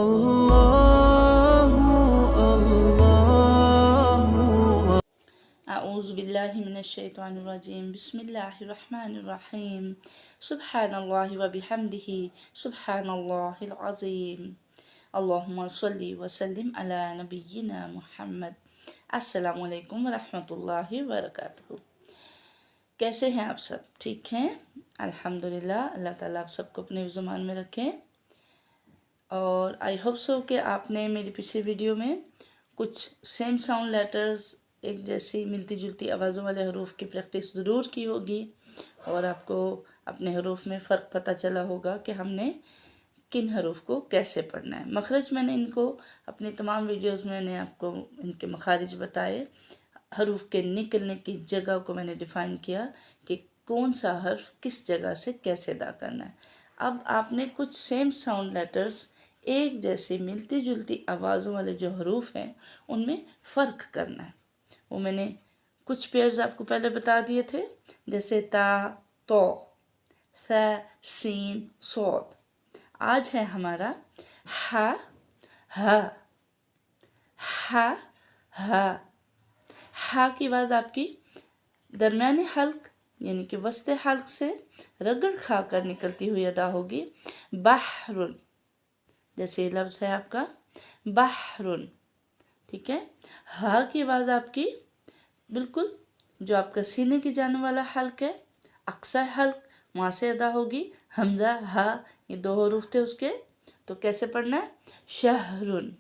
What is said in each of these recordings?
أعوذ بالله من الشيطان الرجيم بسم الله الرحمن الرحيم سبحان الله وبحمده سبحان الله العظيم اللهم صل وسلم على نبينا محمد अस्सलाम वालेकुम रहमतुल्लाहि वबरकातुहू। कैसे हैं आप सब? ठीक हैं? अल्हम्दुलिल्लाह। अल्लाह ताला आप सबको अपने ज़ुबान में रखें। और आई होप सो कि आपने मेरी पिछली वीडियो में कुछ सेम साउंड लेटर्स, एक जैसी मिलती जुलती आवाज़ों वाले हरूफ की प्रैक्टिस ज़रूर की होगी और आपको अपने हरूफ में फ़र्क पता चला होगा कि हमने किन हरूफ को कैसे पढ़ना है। मखरज मैंने इनको अपनी तमाम वीडियोस में मैंने आपको इनके मखारिज बताए, हरूफ के निकलने की जगह को मैंने डिफ़ाइन किया कि कौन सा हर्फ किस जगह से कैसे अदा करना है। अब आपने कुछ सेम साउंड लेटर्स, एक जैसी मिलती जुलती आवाज़ों वाले जो हरूफ हैं उनमें फ़र्क करना है। वो मैंने कुछ पेयर्स आपको पहले बता दिए थे, जैसे ता, तो, सा, सीन, सौद। आज है हमारा हा, हा, हा, हा। हा की आवाज़ आपकी दरमियाने हल्क यानी कि वस्ते हल्क से रगड़ खा कर निकलती हुई अदा होगी। बहरुन, जैसे लफ्ज़ है आपका बहरुन, ठीक है। हा की आवाज़ आपकी बिल्कुल जो आपका सीने की जाने वाला हल्क है, अक्सा हल्क, वहाँ से अदा होगी। हमजा हा, ये दो हरूफ थे उसके, तो कैसे पढ़ना है? शहरुन,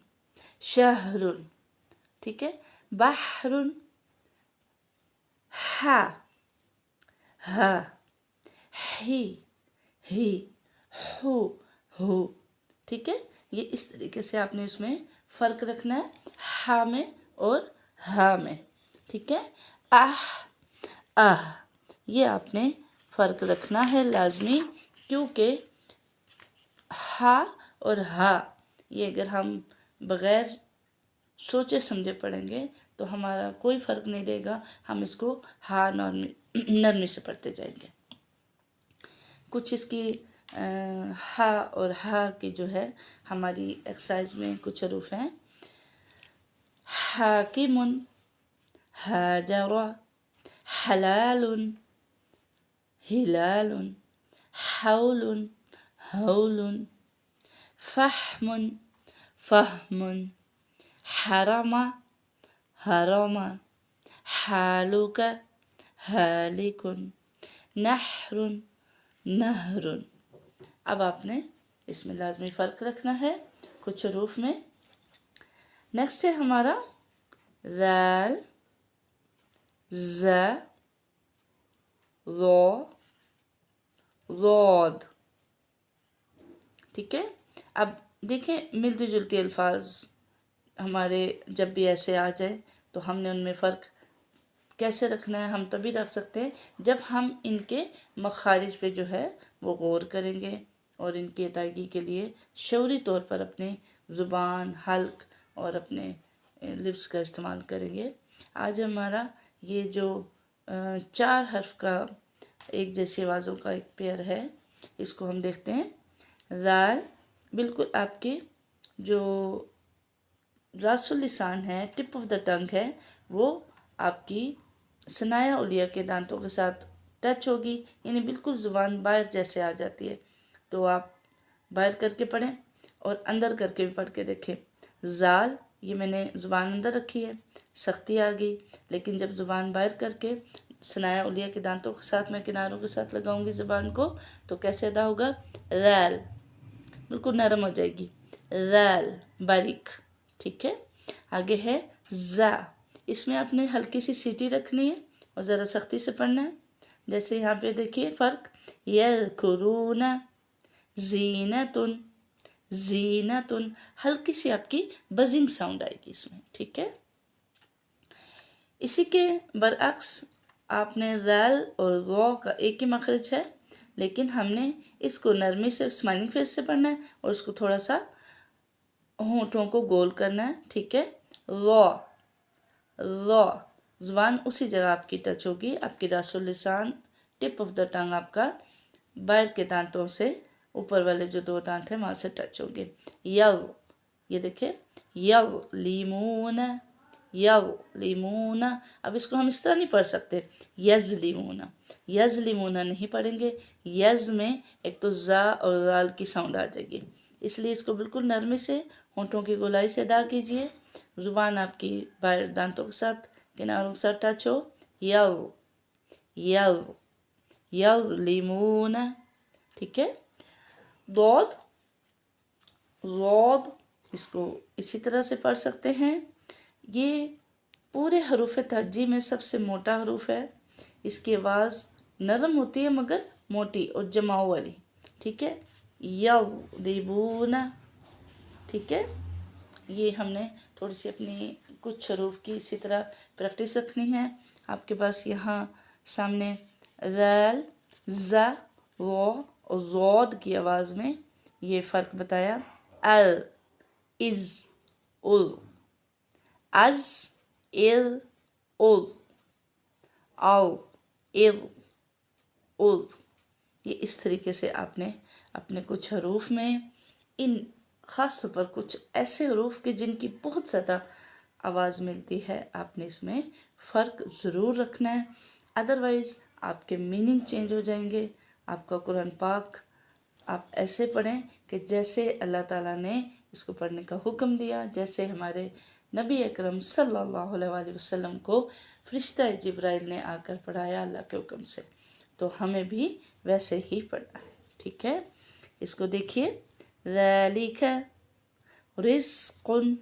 शहरुन, ठीक है। बहरुन, हा, हा, ही, हु, हु, ठीक है। ये इस तरीके से आपने इसमें फ़र्क रखना है, हा में और हा में, ठीक है। आह, आह, ये आपने फ़र्क रखना है लाजमी, क्योंकि हा और हा ये अगर हम बग़ैर सोचे समझे पढ़ेंगे तो हमारा कोई फ़र्क नहीं रहेगा, हम इसको हा नरमी से पढ़ते जाएंगे। कुछ इसकी हा और हा की जो है हमारी एक्सरसाइज में कुछ हरूफ हैं। हाकिमुन, हाजरा, हलालुन, हिलालुन, हौलुन, हौलुन, फहमुन, फहमुन, हरमा, हरमा, हालुका, हालिकुन, नहरुन, नहरुन। अब आपने इसमें लाजमी फ़र्क रखना है कुछ हरूफ में। नेक्स्ट है हमारा ज़ाल, ज़ा, ज़ो, ज़ोद, ठीक है। अब देखें मिलती जुलती अल्फाज हमारे जब भी ऐसे आ जाए तो हमने उनमें फ़र्क कैसे रखना है। हम तभी रख सकते हैं जब हम इनके मखारिज पे जो है वो गौर करेंगे और इनकी अदायगी के लिए शौरी तौर पर अपनी ज़ुबान, हल्क और अपने लिप्स का इस्तेमाल करेंगे। आज हमारा ये जो 4 हर्फ का एक जैसी आवाज़ों का एक पेयर है, इसको हम देखते हैं। ज़ाल बिल्कुल आपके जो रासुल लिसान है, टिप ऑफ द टंग है, वो आपकी सनाया उलिया के दांतों के साथ टच होगी, यानी बिल्कुल ज़ुबान बाहर जैसे आ जाती है। तो आप बाहर करके पढ़ें और अंदर करके भी पढ़ के देखें। ज़ाल, ये मैंने ज़ुबान अंदर रखी है, सख्ती आ गई, लेकिन जब ज़ुबान बाहर करके सनाया उलिया के दांतों के साथ मैं किनारों के साथ लगाऊंगी ज़ुबान को, तो कैसे अदा होगा? ज़ाल, बिल्कुल नरम हो जाएगी। ज़ाल, बारीक, ठीक है। आगे है ज़ा, इसमें आपने हल्की सी सीटी रखनी है और ज़रा सख्ती से पढ़ना है। जैसे यहाँ पे देखिए फ़र्क, यज़कुरूना, ज़ीनतुन, ज़ीनतुन, हल्की सी आपकी बजिंग साउंड आएगी इसमें, ठीक है। इसी के बरअक्स आपने ज़ाल और ज़ौ का एक ही मखरज है, लेकिन हमने इसको नरमी से स्माइलिंग फेस से पढ़ना है और इसको थोड़ा सा होंठों को गोल करना है, ठीक है। ज़ौ, ज़ौ, ज़ुबान उसी जगह आपकी टच होगी, आपकी रासुल लिसान, टिप ऑफ द टंग आपका बाहर के दांतों से ऊपर वाले जो 2 दांत हैं वहाँ से टच होंगे। यज़, ये देखें यज़लिमूना, यज़लिमूना। अब इसको हम इस तरह नहीं पढ़ सकते यज़लिमूना, यज़लिमूना नहीं पढ़ेंगे। यज़ में एक तो ज़ा और ज़ाल की साउंड आ जाएगी, इसलिए इसको बिल्कुल नरमी से होंठों की गोलाई से अदा कीजिए। ज़ुबान आपकी बाहर दांतों के साथ किनारों के साथ टच हो। यज़ यज़ यज़लिमूना, ठीक है। दौद ज़ौद, इसको इसी तरह से पढ़ सकते हैं। ये पूरे हरूफ तहज्जी में सबसे मोटा हरूफ है। इसकी आवाज़ नरम होती है मगर मोटी और जमाव वाली, ठीक है। यज़रिबूना, ठीक है। ये हमने थोड़ी सी अपनी कुछ हरूफ की इसी तरह प्रैक्टिस रखनी है। आपके पास यहाँ सामने ज़ाल, ज़ा, वो और ज़ौद की आवाज़ में ये फ़र्क बताया। अल, इज़, उल, अज़, इल, उल, औ, इज़, उल। ये इस तरीके से आपने अपने कुछ हरूफ में इन ख़ास तौर पर कुछ ऐसे हरूफ के जिनकी बहुत ज़्यादा आवाज़ मिलती है, आपने इसमें फ़र्क ज़रूर रखना है, अदरवाइज़ आपके मीनिंग चेंज हो जाएंगे। आपका कुरान पाक आप ऐसे पढ़ें कि जैसे अल्लाह ताला ने इसको पढ़ने का हुक्म दिया, जैसे हमारे नबी अकरम सल्लल्लाहु अलैहि वसल्लम को फरिश्ता जिब्राइल ने आकर पढ़ाया अल्लाह के हुक्म से, तो हमें भी वैसे ही पढ़ना है, ठीक है। इसको देखिए, ज़ालिका रिज़्क़ुन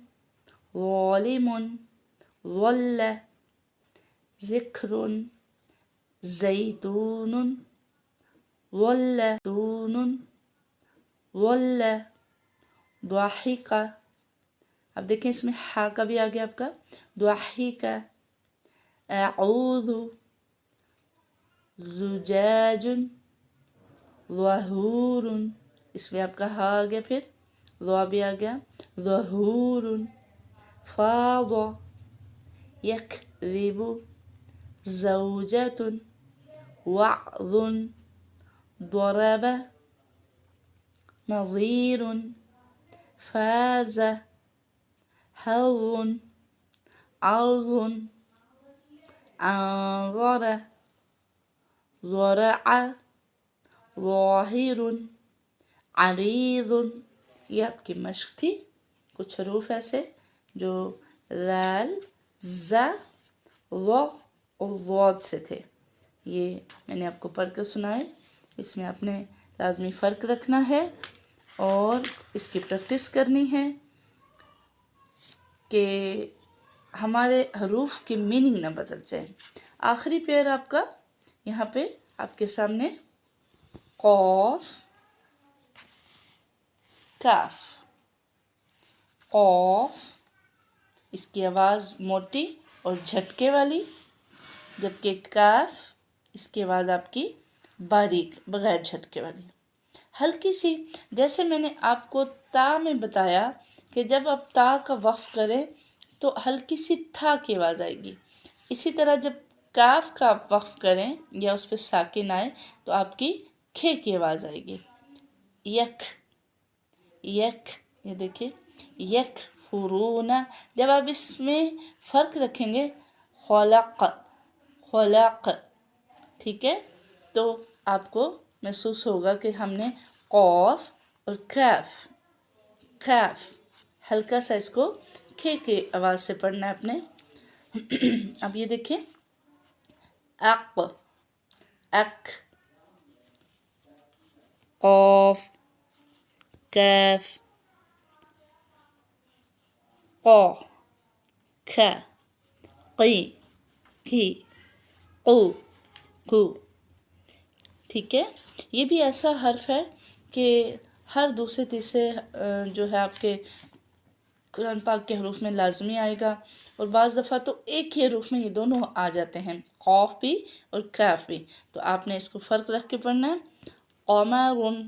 ज़ालिमुन ज़ल्ला ज़िक्रुन ज़ैतूनुन ज़ल्लतूनुन ज़ल्ला ज़ाहिका। अब देखें इसमें हा का भी आ गया आपका, ज़ाहिका। अऊज़ु ज़ुजाजुन ज़हूरुन, इसमें आपका हा आ गया, फिर ज़ा भी आ गया, ज़हूरुन। फ़ाज़ा यकज़िबु ज़ौजतुन वअज़ुन ज़रबा नज़ीरुन फ़ाज़ हज़्ज़ुन अर्ज़ुन अंज़र ज़रअ ज़ाहिरुन अरीज़ुन। ये आपकी मश्क थी। कुछ हरूफ ऐसे जो ज़ाल, ज़ा, ज़ा और ज़ौद से थे, ये मैंने आपको पढ़ कर सुनाए। इसमें आपने लाजमी फ़र्क रखना है और इसकी प्रैक्टिस करनी है कि हमारे हरूफ की मीनिंग ना बदल जाए। आखिरी पेयर आपका यहाँ पे आपके सामने क़ाफ, काफ। क़ाफ, इसकी आवाज़ मोटी और झटके वाली, जबकि काफ इसकी आवाज़ आपकी बारीक बग़ैर झटके वाली, हल्की सी। जैसे मैंने आपको ता में बताया कि जब आप ता का वक़्फ़ करें तो हल्की सी था की आवाज़ आएगी, इसी तरह जब काफ का आप वक़्फ़ करें या उस पर साकिन आए तो आपकी खे की आवाज़ आएगी। यक, यक, ये देखिए यक फुरूना। जब आप इसमें फ़र्क रखेंगे ख़लक़, ख़लक़, ठीक है, तो आपको महसूस होगा कि हमने क़ाफ और काफ, काफ हल्का सा इसको खे के आवाज़ से पढ़ना है अपने। अब ये देखिए अक, अक, क़ाफ, काफ, क़ा, खा, क़ी, की, क़ू, कू, ठीक है। ये भी ऐसा हर्फ है कि हर दूसरे तीसरे जो है आपके कुरान पाक के हरूफ में लाजमी आएगा, और बाज़ दफ़ा तो एक ही हरूफ में ये दोनों आ जाते हैं, क़ाफ भी और काफ भी। तो आपने इसको फ़र्क रख के पढ़ना है। क़मरुन,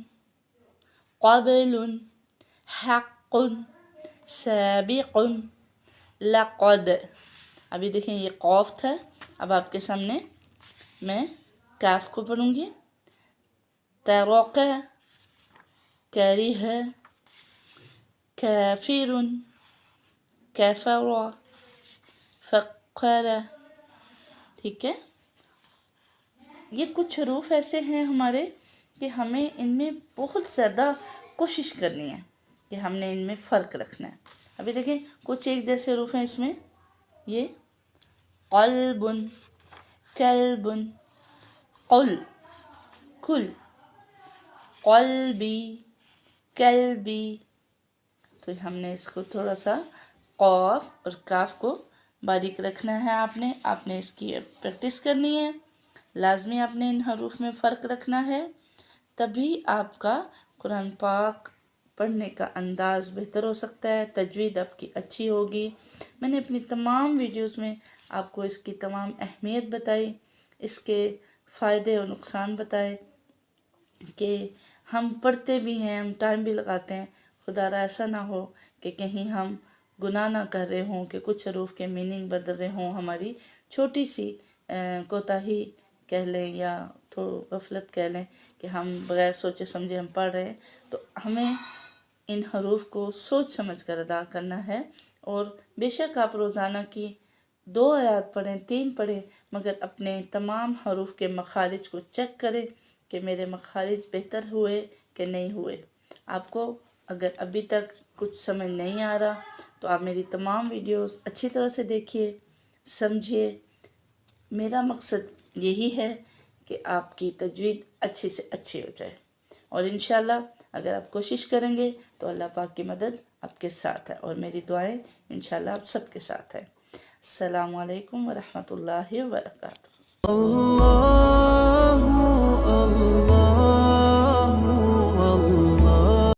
क़बलुन, हक़्क़ुन, साबिक़ुन, लक़द। अभी देखें ये क़ाफ था, अब आपके सामने मैं काफ को पढ़ूँगी। तरक़, करिह, کافر، کفر، فقر. ٹھیک ہے، یہ کچھ حروف ایسے ہیں ہمارے کہ ہمیں ان میں بہت زیادہ کوشش کرنی ہے کہ ہم نے ان میں فرق رکھنا ہے. ابھی دیکھیں کچھ ایک جیسے حروف ہیں اس میں، یہ قلب، کلب، قل، کل، قلبی، کلبی. تو ہم نے اس کو تھوڑا سا قاف اور کاف کو باریک رکھنا ہے. آپ نے اس کی پریکٹس کرنی ہے. لازمی آپ نے ان حروف میں فرق رکھنا ہے، تبھی آپ کا قرآن پاک پڑھنے کا انداز بہتر ہو سکتا ہے، تجوید آپ کی اچھی ہوگی. میں نے اپنی تمام ویڈیوز میں آپ کو اس کی تمام اہمیت بتائی، اس کے فائدے اور نقصان بتائے کہ ہم پڑھتے بھی ہیں، ہم ٹائم بھی لگاتے ہیں، خدا را ایسا نہ ہو کہ کہیں ہم گناہ نہ کر رہے ہوں کہ کچھ حروف کے میننگ بدل رہے ہوں. ہماری چھوٹی سی کوتاہی کہہ لیں یا تو غفلت کہہ لیں کہ ہم بغیر سوچے سمجھے ہم پڑھ رہے ہیں. تو ہمیں ان حروف کو سوچ سمجھ کر ادا کرنا ہے. اور بے شک آپ روزانہ کی 2 آیات پڑھیں، 3 پڑھیں، مگر اپنے تمام حروف کے مخارج کو چیک کریں کہ میرے مخارج بہتر ہوئے کہ نہیں ہوئے. آپ کو اگر ابھی تک کچھ سمجھ نہیں آ رہا تو آپ میری تمام ویڈیوز اچھی طرح سے دیکھیے، سمجھیے. میرا مقصد یہی ہے کہ آپ کی تجوید اچھی سے اچھی ہو جائے، اور انشاءاللہ اگر آپ کوشش کریں گے تو اللہ پاک کی مدد آپ کے ساتھ ہے، اور میری دعائیں انشاءاللہ آپ سب کے ساتھ ہیں. السلام علیکم ورحمۃ اللہ وبرکاتہ.